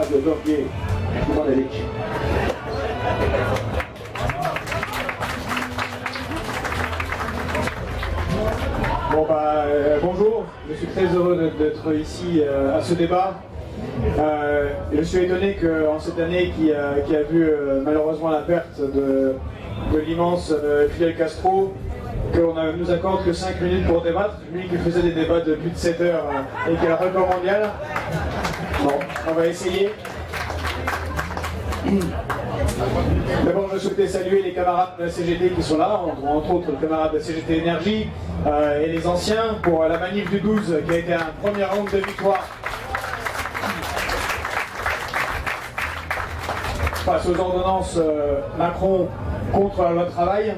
Fabio Gorghier du Mandelic. Bon bonjour, je suis très heureux d'être ici à ce débat. Je suis étonné qu'en cette année qui a vu malheureusement la perte de l'immense Fidel Castro, qu'on nous accorde que 5 minutes pour débattre, lui qui faisait des débats de plus de 7 heures et qui a le record mondial. Bon, on va essayer. D'abord, je souhaitais saluer les camarades de la CGT qui sont là, entre autres le camarade de la CGT Énergie et les anciens pour la manif du 12 qui a été un premier round de victoire face aux ordonnances Macron contre la loi travail.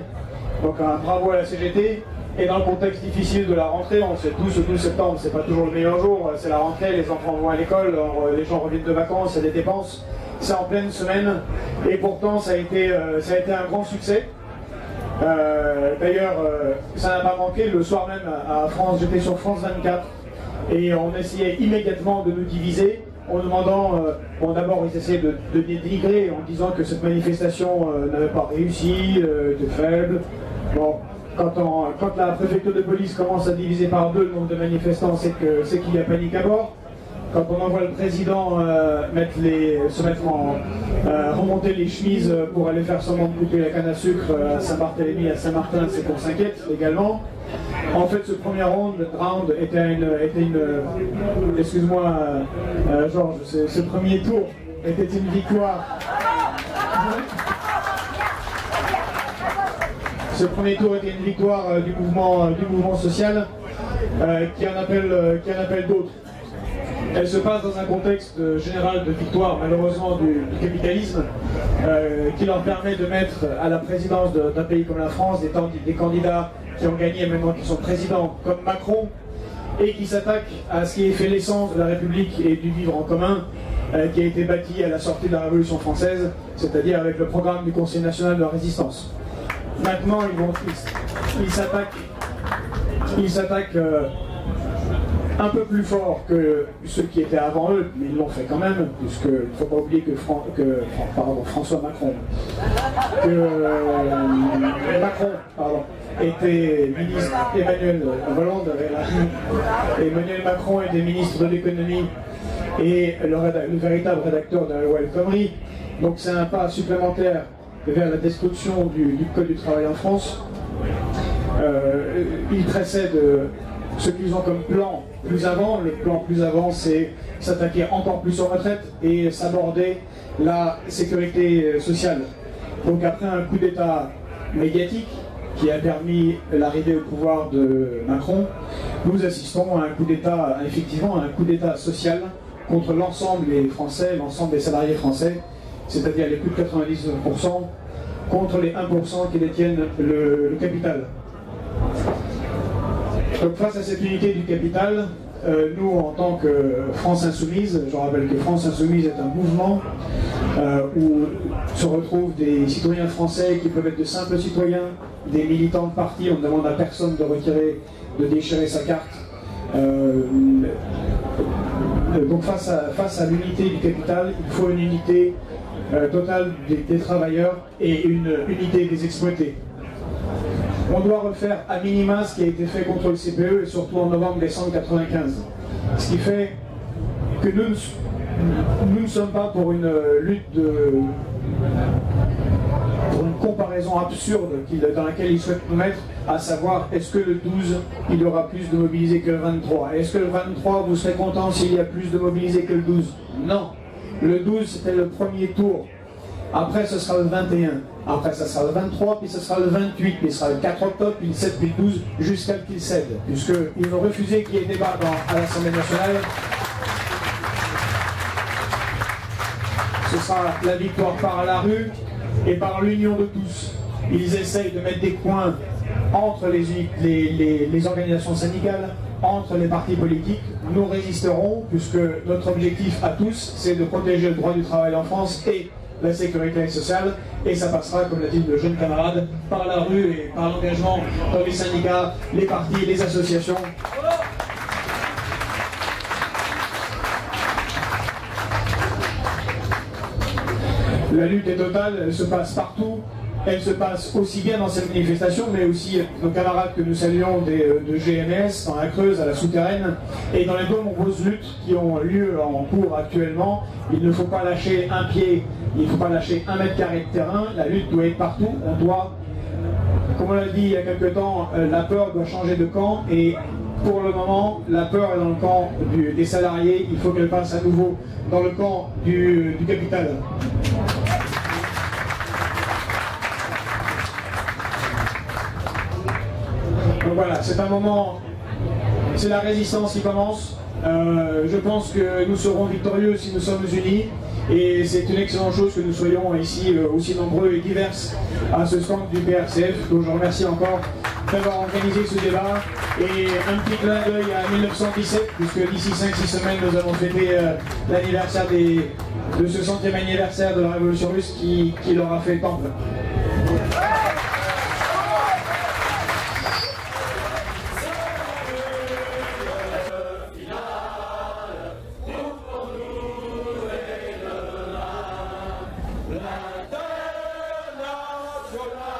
Donc un bravo à la CGT. Et dans le contexte difficile de la rentrée, on sait tous, le 12 septembre, c'est pas toujours le meilleur jour, c'est la rentrée, les enfants vont à l'école, les gens reviennent de vacances, il y a des dépenses, c'est en pleine semaine, et pourtant ça a été un grand succès. D'ailleurs, ça n'a pas manqué, le soir même à France, j'étais sur France 24, et on essayait immédiatement de nous diviser, en demandant, bon d'abord ils essayaient de dénigrer en disant que cette manifestation n'avait pas réussi, était faible. Bon, quand la préfecture de police commence à diviser par deux le nombre de manifestants, c'est qu'il y a panique à bord. Quand on envoie le président remonter les chemises pour aller faire semblant de couper la canne à sucre à Saint-Barthélemy, à Saint-Martin, c'est qu'on s'inquiète également. En fait, ce premier round était une excuse-moi Georges, ce premier tour était une victoire. Ce premier tour était une victoire du mouvement social qui en appelle d'autres. Elle se passe dans un contexte général de victoire, malheureusement, du capitalisme, qui leur permet de mettre à la présidence d'un pays comme la France des candidats qui ont gagné et maintenant qui sont présidents comme Macron, et qui s'attaquent à ce qui est fait l'essence de la République et du vivre en commun, qui a été bâti à la sortie de la Révolution française, c'est-à-dire avec le programme du Conseil national de la résistance. Maintenant, ils s'attaquent un peu plus fort que ceux qui étaient avant eux, mais ils l'ont fait quand même, puisqu'il ne faut pas oublier que François Macron, était ministre, Emmanuel Macron était ministre de l'économie et le véritable rédacteur de la loi El Khomri. Donc c'est un pas supplémentaire vers la destruction du Code du travail en France. Il précède ce qu'ils ont comme plan plus avant. Le plan plus avant, c'est s'attaquer encore plus aux retraites et s'aborder la sécurité sociale. Donc après un coup d'État médiatique qui a permis l'arrivée au pouvoir de Macron, nous assistons à un coup d'État, effectivement, à un coup d'État social contre l'ensemble des Français, l'ensemble des salariés français, c'est-à-dire les plus de 99%, contre les 1% qui détiennent le capital. Donc face à cette unité du capital, nous en tant que France Insoumise, je rappelle que France Insoumise est un mouvement où se retrouvent des citoyens français qui peuvent être de simples citoyens, des militants de partis, on ne demande à personne de déchirer sa carte. Donc face à l'unité du capital, il faut une unité totale des travailleurs et une unité des exploités. On doit refaire à minima ce qui a été fait contre le CPE et surtout en novembre-décembre 1995. Ce qui fait que nous ne sommes pas pour une lutte pour une comparaison absurde dans laquelle ils souhaitent nous mettre, à savoir est-ce que le 12 il y aura plus de mobilisés que le 23? Est-ce que le 23 vous serez content s'il y a plus de mobilisés que le 12? Non. Le 12 c'était le premier tour. Après ce sera le 21. Après ça sera le 23, puis ce sera le 28, puis ce sera le 4 octobre, puis le 7, puis le 12, jusqu'à ce qu'ils cèdent. Puisqu'ils ont refusé qu'il y ait débat à l'Assemblée nationale. Ce sera la victoire par la rue et par l'union de tous. Ils essayent de mettre des coins entre les organisations syndicales, entre les partis politiques. Nous résisterons, puisque notre objectif à tous, c'est de protéger le droit du travail en France et la sécurité sociale, et ça passera, comme l'a dit le jeune camarade, par la rue et par l'engagement dans les syndicats, les partis, les associations. La lutte est totale, elle se passe partout. Elle se passe aussi bien dans cette manifestation, mais aussi nos camarades que nous saluons de GMS, dans la Creuse, à la Souterraine, et dans les deux nombreuses luttes qui ont lieu en cours actuellement. Il ne faut pas lâcher un pied, il ne faut pas lâcher 1 mètre carré de terrain. La lutte doit être partout. On doit, comme on l'a dit il y a quelque temps, la peur doit changer de camp, et pour le moment, la peur est dans le camp des salariés. Il faut qu'elle passe à nouveau dans le camp du capital. Donc voilà, c'est un moment, c'est la résistance qui commence. Je pense que nous serons victorieux si nous sommes unis. Et c'est une excellente chose que nous soyons ici aussi nombreux et divers à ce stand du PRCF. Donc je remercie encore d'avoir organisé ce débat. Et un petit clin d'œil à 1917, puisque d'ici 5-6 semaines, nous allons fêter l'anniversaire de ce 100e anniversaire de la Révolution russe qui leur a fait temple. International